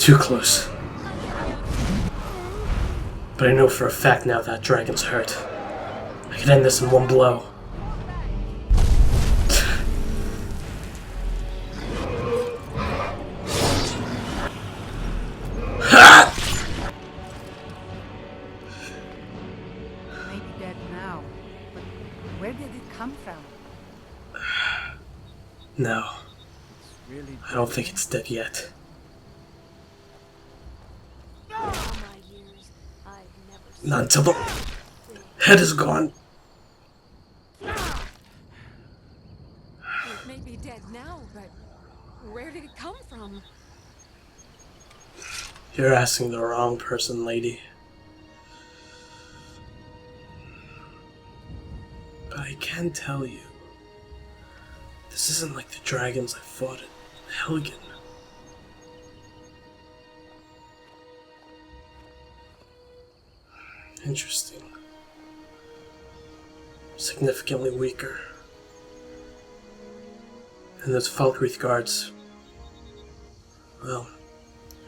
Too close. But I know for a fact now that dragon's hurt. I can end this in one blow. Maybe dead now, but where did it come from? No, I don't think it's dead yet. Not until the head is gone. It may be dead now, but where did it come from? You're asking the wrong person, lady. But I can tell you, this isn't like the dragons I fought at Helgen. Interesting. Significantly weaker. And those Falkreath guards, well,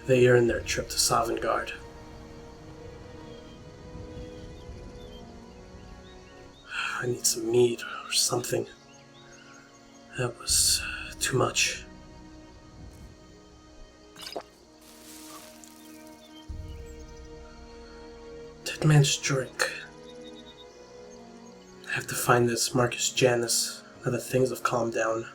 they earned their trip to Sovngarde. I need some meat or something. That was too much. Dead man's drink. I have to find this Marcus Janus now that things have calmed down.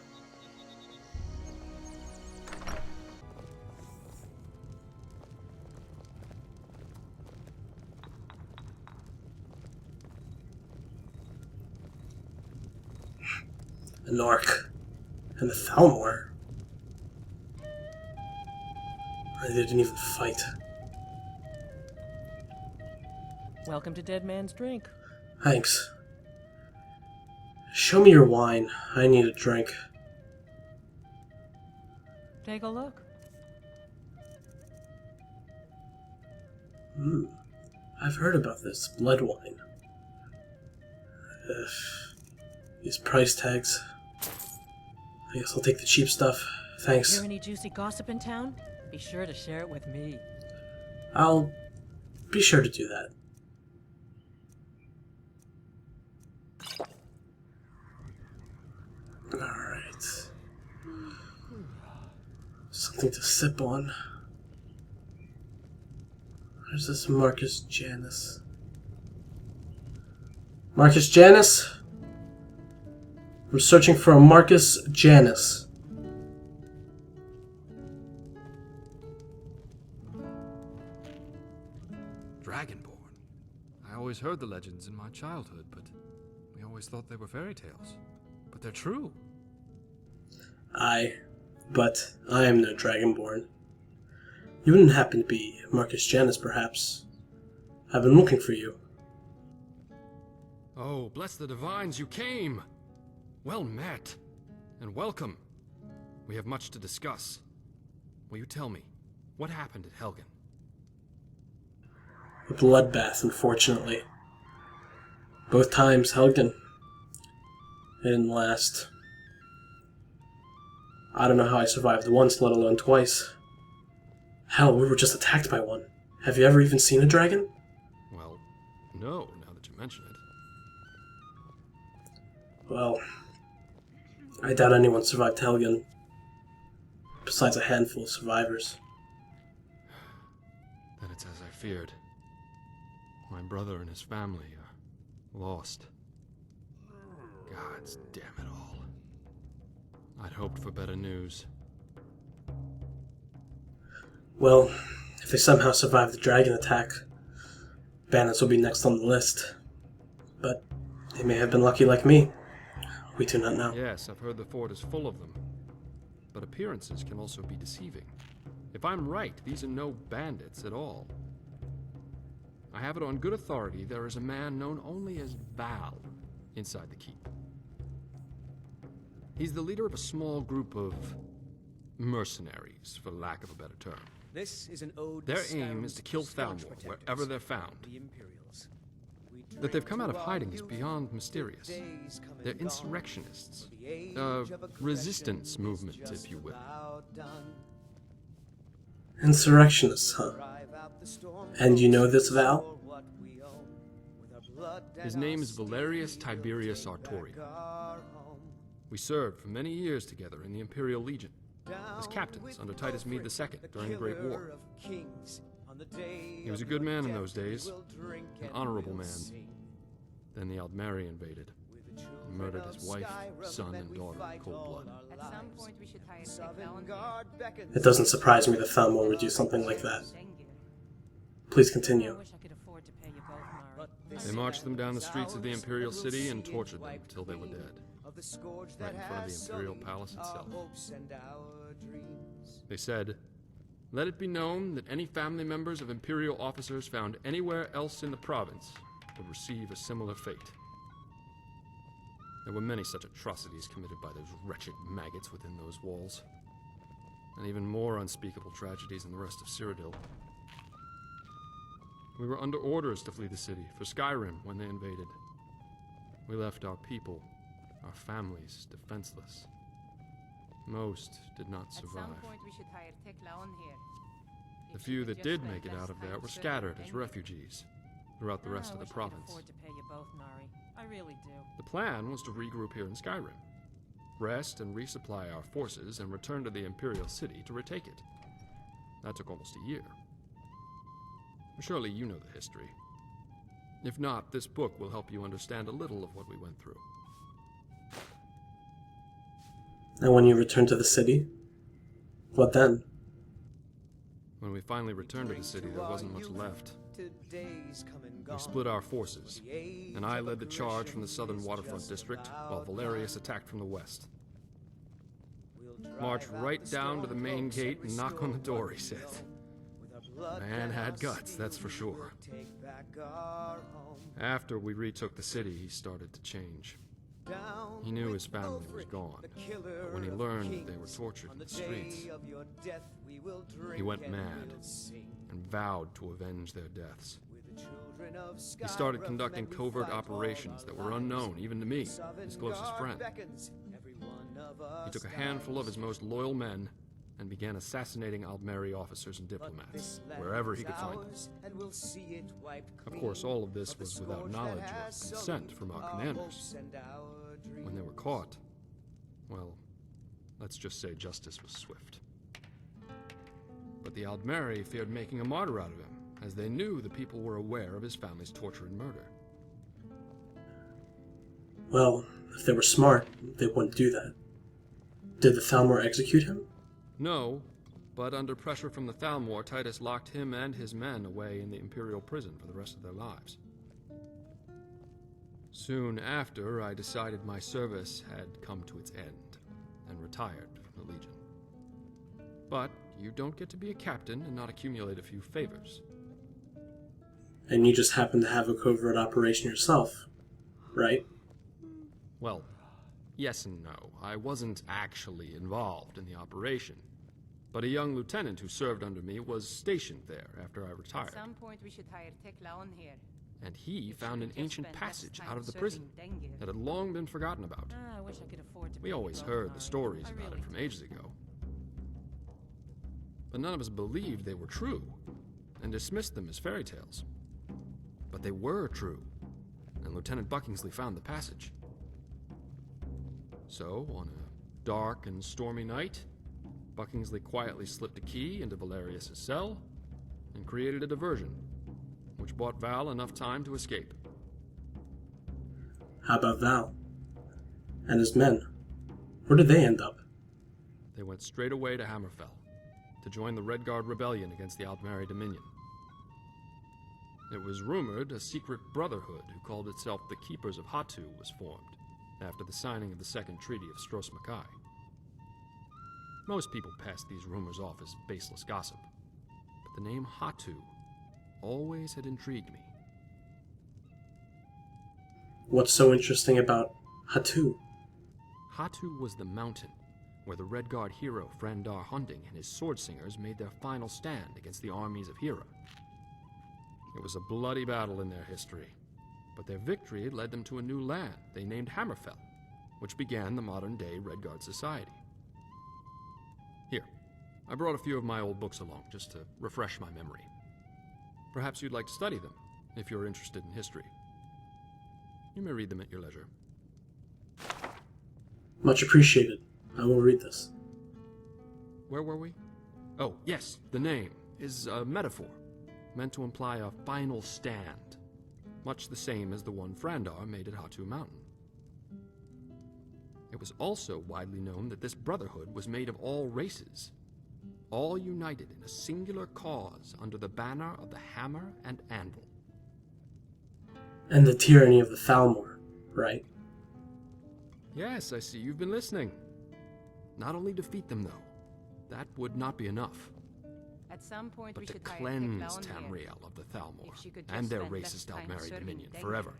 A Nork. And the Thalmor. They didn't even fight. Welcome to Dead Man's Drink. Thanks. Show me your wine. I need a drink. Take a look. I've heard about this blood wine. These price tags. I guess I'll take the cheap stuff. Thanks. Hear any juicy gossip in town? Be sure to share it with me. I'll be sure to do that. Alright. Something to sip on. Where's this Marcus Janus? Marcus Janus? I'm searching for a Marcus Janus. Dragonborn. I always heard the legends in my childhood, but we always thought they were fairy tales. But they're true. Aye, but I am no Dragonborn. You wouldn't happen to be Marcus Janus, perhaps? I've been looking for you. Oh, bless the divines, you came! Well met, and welcome. We have much to discuss. Will you tell me, what happened at Helgen? A bloodbath, unfortunately. Both times, Helgen. It didn't last. I don't know how I survived once, let alone twice. Hell, we were just attacked by one. Have you ever even seen a dragon? Well, no, now that you mention it. Well, I doubt anyone survived Helgen. Besides a handful of survivors. Then it's as I feared. My brother and his family are lost. Gods damn it all. I'd hoped for better news. Well, if they somehow survive the dragon attack, bandits will be next on the list. But they may have been lucky like me. We do not know. Yes, I've heard the fort is full of them. But appearances can also be deceiving. If I'm right, these are no bandits at all. I have it on good authority there is a man known only as Val inside the keep. He's the leader of a small group of mercenaries, for lack of a better term. This is an ode Their aim is to kill Thalmor wherever they're found. That they've come out of hiding is beyond mysterious. They're insurrectionists. A resistance movement, if you will. Insurrectionists, huh? And you know this, Val? His name is Valerius Tiberius Artorian. We served for many years together in the Imperial Legion, as captains under Titus Mede II during the Great War. He was a good man in those days, an honorable man. Then the Aldmeri invaded, and murdered his wife, son, and daughter in cold blood. At some point we should hire Tekla on It doesn't surprise me that Thalmor would do something like that. Please I continue. wish I could afford to pay you both, Mari. They marched them down the streets of the Imperial City and tortured them until they were dead, right in front of the Imperial Palace itself. They said, "Let it be known that any family members of Imperial officers found anywhere else in the province would receive a similar fate." There were many such atrocities committed by those wretched maggots within those walls, and even more unspeakable tragedies in the rest of Cyrodiil. We were under orders to flee the city for Skyrim when they invaded. We left our people, our families, defenseless. Most did not At some survive. point we should hire Tekla on here. The few that did make it out of there were scattered as refugees throughout the rest of the I province. wish I could afford to pay you both, Mari. I really do. The plan was to regroup here in Skyrim, rest and resupply our forces, and return to the Imperial City to retake it. That took almost a year. Surely you know the history. If not, this book will help you understand a little of what we went through. And when you return to the city, what then? When we finally returned to the city, there wasn't much left. We split our forces, and I led the charge from the southern waterfront district, while Valerius attacked from the west. March right down to the main gate and knock on the door, he said. Man had guts, that's for sure. After we retook the city, he started to change. He knew his family was gone, but when he learned that they were tortured in the streets, he went mad and vowed to avenge their deaths. He started conducting covert operations that were unknown even to me, his closest friend. He took a handful of his most loyal men and began assassinating Aldmeri officers and diplomats, wherever he could find them. Of course, all of this was without knowledge or consent from our commanders. When they were caught, well, let's just say justice was swift. But the Aldmeri feared making a martyr out of him, as they knew the people were aware of his family's torture and murder. Well, if they were smart, they wouldn't do that. Did the Thalmor execute him? No, but under pressure from the Thalmor, Titus locked him and his men away in the Imperial prison for the rest of their lives. Soon after, I decided my service had come to its end, and retired from the Legion. But you don't get to be a captain and not accumulate a few favors. And you just happened to have a covert operation yourself, right? Well, yes and no. I wasn't actually involved in the operation, but a young lieutenant who served under me was stationed there after I At retired, some point we should hire Tekla on here. and he found an Just ancient spend less passage time out of the serving prison Dengir. that had long been forgotten about. I wish I could afford to We pay you always both, heard the Mari. stories I about really it from do. ages ago, but none of us believed they were true, and dismissed them as fairy tales. But they were true, and Lieutenant Buckingsley found the passage. So, on a dark and stormy night, Buckingsley quietly slipped a key into Valerius' cell and created a diversion, which bought Val enough time to escape. How about Val? And his men? Where did they end up? They went straight away to Hammerfell to join the Red Guard rebellion against the Aldmeri Dominion. It was rumored a secret brotherhood who called itself the Keepers of Hatu was formed after the signing of the Second Treaty of Stros Mackay. Most people passed these rumors off as baseless gossip, but the name Hatu always had intrigued me. What's so interesting about Hatu? Hatu was the mountain where the Red Guard hero Frandar Hunding and his sword singers made their final stand against the armies of Hera. It was a bloody battle in their history, but their victory led them to a new land they named Hammerfell, which began the modern-day Red Guard Society. Here, I brought a few of my old books along, just to refresh my memory. Perhaps you'd like to study them, if you're interested in history. You may read them at your leisure. Much appreciated. I will read this. Where were we? Oh, yes, the name is a metaphor, meant to imply a final stand, much the same as the one Frandar made at Hatu Mountain. It was also widely known that this brotherhood was made of all races, all united in a singular cause under the banner of the hammer and anvil. And the tyranny of the Thalmor, right? Yes, I see you've been listening. Not only defeat them, though, that would not be enough, At some point but we to should hire cleanse Tekla on here. Tamriel of the Thalmor If she could and just their spend less racist time outmarried serving dominion Dengar. forever.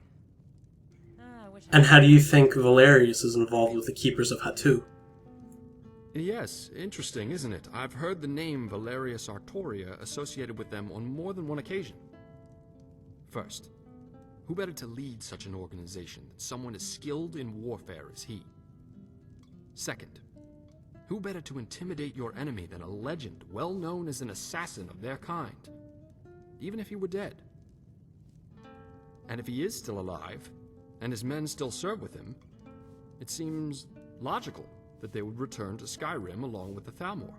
I wish And how do you think Valerius is involved with the Keepers of Hatu? Yes, interesting, isn't it? I've heard the name Valerius Artoria associated with them on more than one occasion. First, who better to lead such an organization than someone as skilled in warfare as he? Second, who better to intimidate your enemy than a legend well known as an assassin of their kind, even if he were dead? And if he is still alive, and his men still serve with him, it seems logical that they would return to Skyrim along with the Thalmor.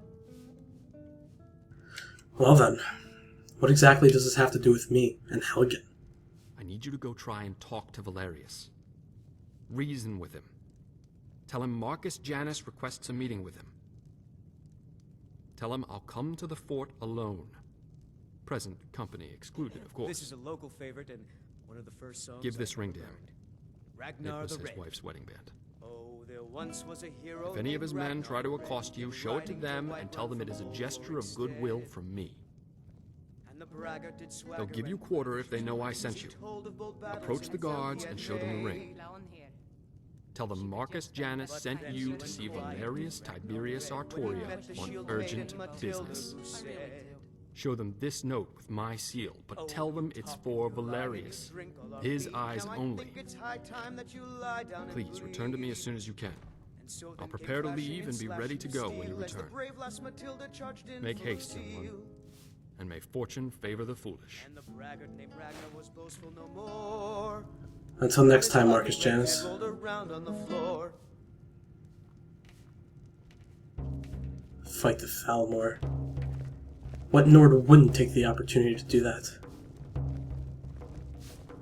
Well then, what exactly does this have to do with me and Helgen? I need you to go try and talk to Valerius. Reason with him. Tell him Marcus Janus requests a meeting with him. Tell him I'll come to the fort alone. Present company excluded, of course. This is a local favorite and one of the first songs. Give this I ring to him. learned. It Ragnar was the his Red. wife's wedding band. Oh, there once was a hero. If any of named his men Ragnar try to the Red, accost you, came show it to riding them White and tell Run them it from is a gesture of Falkreath goodwill stead. from me. And the braggart did swagger They'll give you and quarter if they know I sent he you. told of bold battles Approach in the guards Zelda and show them the ring. Tekla on here. Tell them Marcus Janus sent you to see Valerius Tiberius Artoria on urgent business. Show them this note with my seal, but tell them it's for Valerius. His eyes only. Please, return to me as soon as you can. I'll prepare to leave and be ready to go when you return. Make haste, young one, and may fortune favor the foolish. And the braggart named Ragnar was boastful no more. Until next time, Marcus Janus. Rolled around on the floor. Fight the Thalmor. What Nord wouldn't take the opportunity to do that?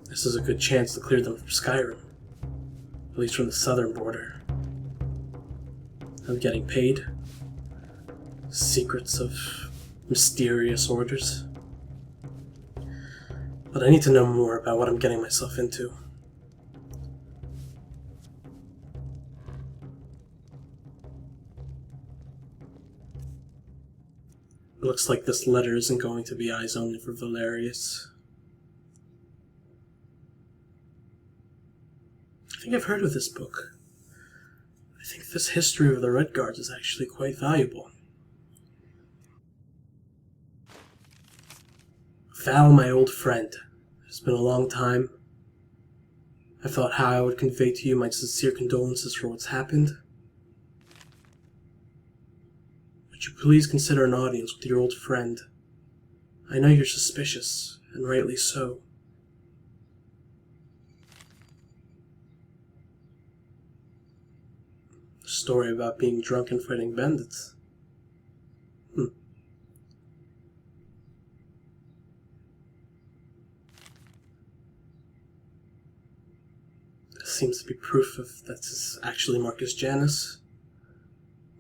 This is a good chance to clear them from Skyrim. At least from the southern border. I'm getting paid. Secrets of mysterious orders. But I need to know more about what I'm getting myself into. Looks like this letter isn't going to be eyes only for Valerius. I think I've heard of this book. I think this history of the Red Guards is actually quite valuable. Val, my old friend. It's been a long time. I thought how I would convey to you my sincere condolences for what's happened. Would you please consider an audience with your old friend? I know you're suspicious, and rightly so. A story about being drunk and fighting bandits. This seems to be proof of that's actually Marcus Janus.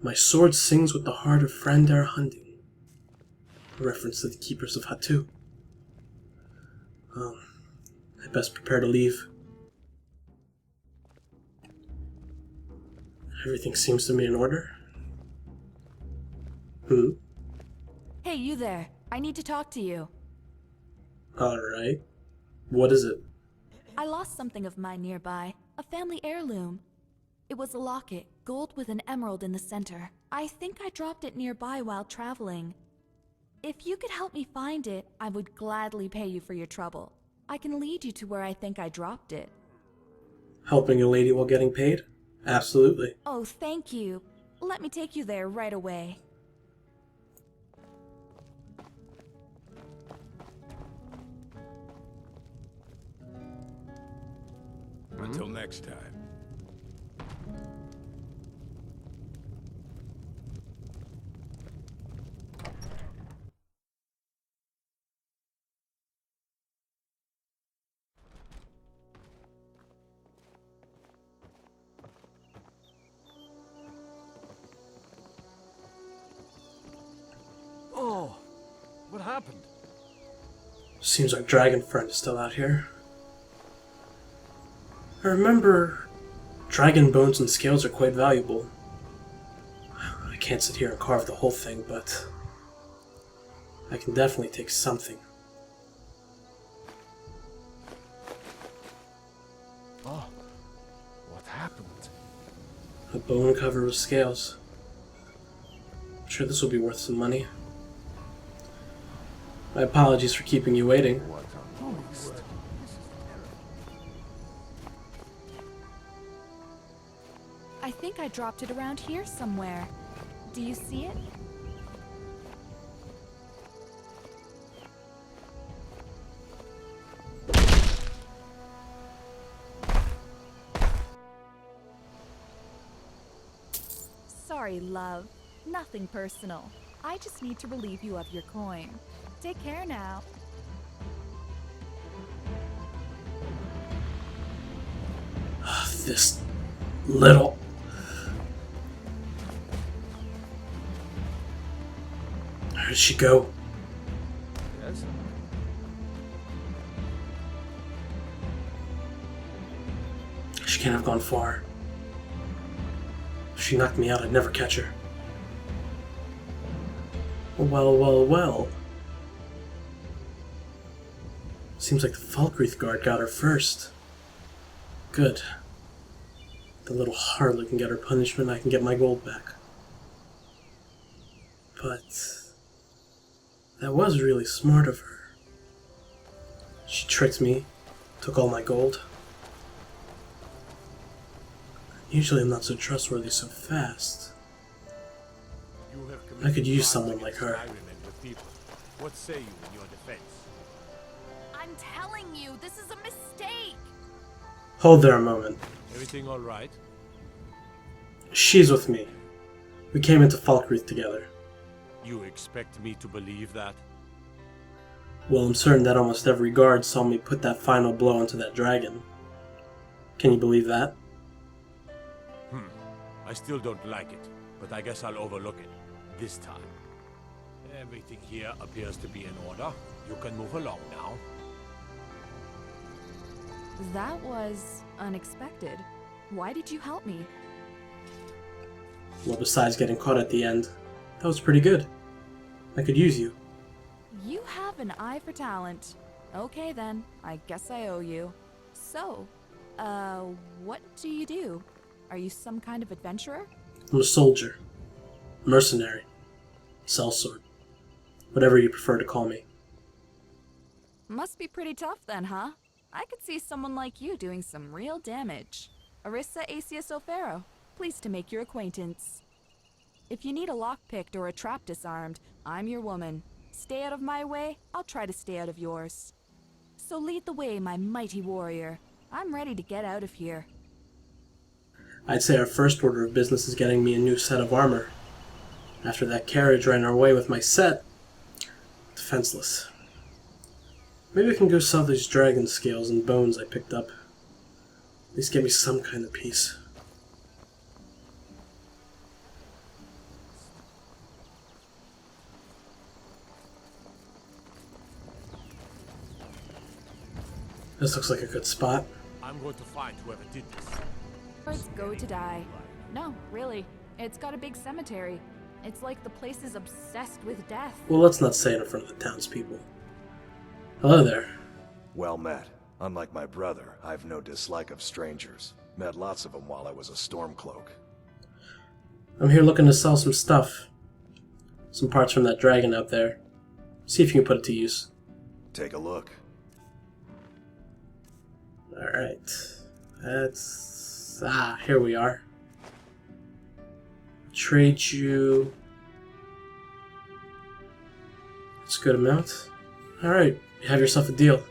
My sword sings with the heart of Frandar hunting. A reference to the Keepers of Hatu. Well, I best prepare to leave. Everything seems to be in order. Hey, you there. I need to talk to you. Alright. What is it? I lost something of mine nearby. A family heirloom. It was a locket, gold with an emerald in the center. I think I dropped it nearby while traveling. If you could help me find it, I would gladly pay you for your trouble. I can lead you to where I think I dropped it. Helping a lady while getting paid? Absolutely. Oh, thank you. Let me take you there right away. Until next time. Oh, what happened? Seems our dragon friend is still out here. I remember dragon bones and scales are quite valuable. I can't sit here and carve the whole thing, but I can definitely take something. Oh, what happened? A bone covered with scales. I'm sure this will be worth some money. My apologies for keeping you waiting. What a waste. I think I dropped it around here somewhere. Do you see it? Sorry, love. Nothing personal. I just need to relieve you of your coin. Take care now. This little... Where did she go? Yes? She can't have gone far. If she knocked me out, I'd never catch her. Well, well, well. Seems like the Falkreath guard got her first. Good. The little harlot can get her punishment, I can get my gold back. But... that was really smart of her. She tricked me, took all my gold. Usually I'm not so trustworthy so fast. I could use someone like her. What say you in your defense? I'm telling you, this is a mistake! Hold there a moment. Everything all right? She's with me. We came into Falkreath together. You expect me to believe that? Well, I'm certain that almost every guard saw me put that final blow onto that dragon. Can you believe that? I still don't like it, but I guess I'll overlook it. This time. Everything here appears to be in order. You can move along now. That was unexpected. Why did you help me? Well, besides getting caught at the end, that was pretty good. I could use you. You have an eye for talent. Okay then, I guess I owe you. So, what do you do? Are you some kind of adventurer? I'm a soldier. Mercenary. Sellsword. Whatever you prefer to call me. Must be pretty tough then, huh? I could see someone like you doing some real damage. Arissa Acius O'Pharaoh, pleased to make your acquaintance. If you need a lock picked or a trap disarmed, I'm your woman. Stay out of my way, I'll try to stay out of yours. So lead the way, my mighty warrior. I'm ready to get out of here. I'd say our first order of business is getting me a new set of armor. After that carriage ran our way with my set, defenseless. Maybe I can go sell these dragon scales and bones I picked up. At least get me some kind of peace. This looks like a good spot. I'm going to find whoever did this. Birds go to die. No, really. It's got a big cemetery. It's like the place is obsessed with death. Well, let's not say it in front of the townspeople. Hello there. Well met. Unlike my brother, I've no dislike of strangers. Met lots of them while I was a Stormcloak. I'm here looking to sell some stuff. Some parts from that dragon out there. See if you can put it to use. Take a look. Alright. That's... here we are. Trade you... That's a good amount. Alright, you have yourself a deal.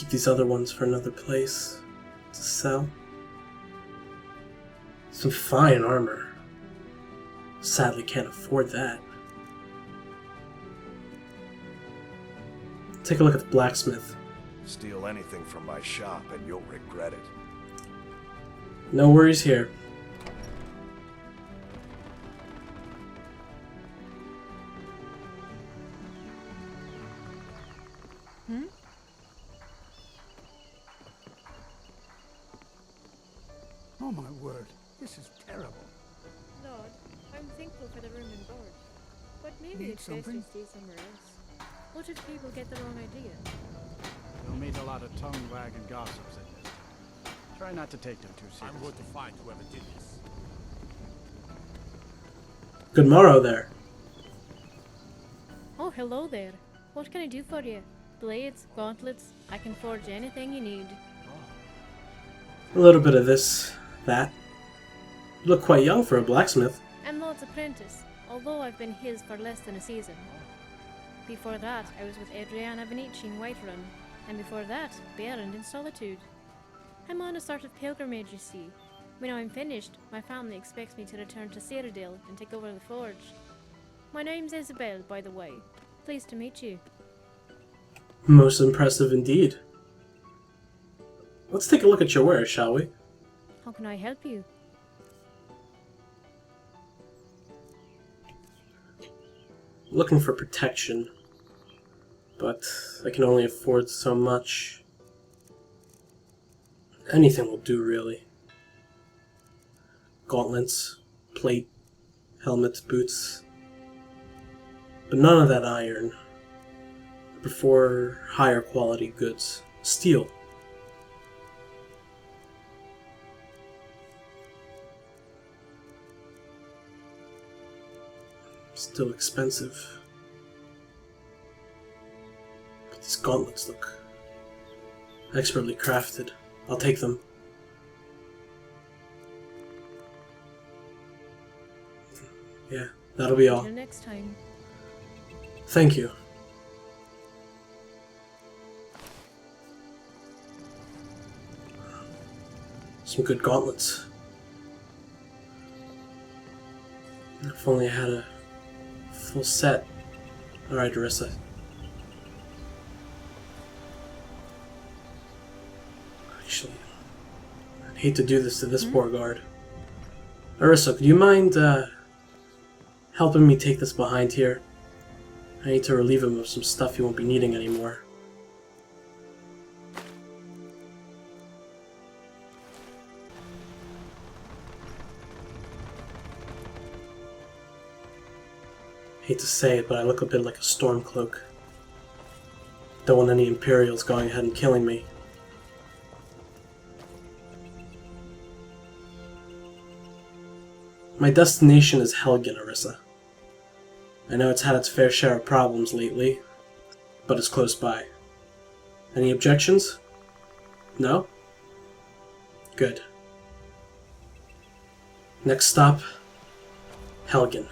keep these other ones for another place to sell. Some fine armor. Sadly can't afford that. Take a look at the blacksmith. Steal anything from my shop and you'll regret it. No worries here. Oh my word, this is terrible. Lord, I'm thankful for the room and board. But maybe Need it's best something? to stay somewhere else. What if people get the wrong idea? You'll meet a lot of tongue-wagging gossips in this. Try not to take them too seriously. I'm going to find whoever did this. Good morrow there. Oh, hello there. What can I do for you? Blades, gauntlets, I can forge anything you need. A little bit of this, that. You look quite young for a blacksmith. I'm Lord's apprentice, although I've been his for less than a season. Before that, I was with Adriana Benici in Whiterun, and before that, Berend in Solitude. I'm on a sort of pilgrimage, you see. When I'm finished, my family expects me to return to Cyrodiil and take over the forge. My name's Isabel, by the way. Pleased to meet you. Most impressive indeed. Let's take a look at your wares, shall we? How can I help you? Looking for protection, but I can only afford so much. Anything will do, really. Gauntlets, plate, helmets, boots. But none of that iron. I prefer higher quality goods. Steel. Still expensive. But these gauntlets look expertly crafted. I'll take them. Yeah, that'll be all. Until next time. Thank you. Some good gauntlets. If only I had a full set. Alright, Arissa. Actually, I'd hate to do this to this poor guard. Arissa, could you mind helping me take this behind here? I need to relieve him of some stuff he won't be needing anymore. Hate to say it, but I look a bit like a storm cloak. Don't want any Imperials going ahead and killing me. My destination is Helgen, Arissa. I know it's had its fair share of problems lately, but it's close by. Any objections? No? Good. Next stop, Helgen.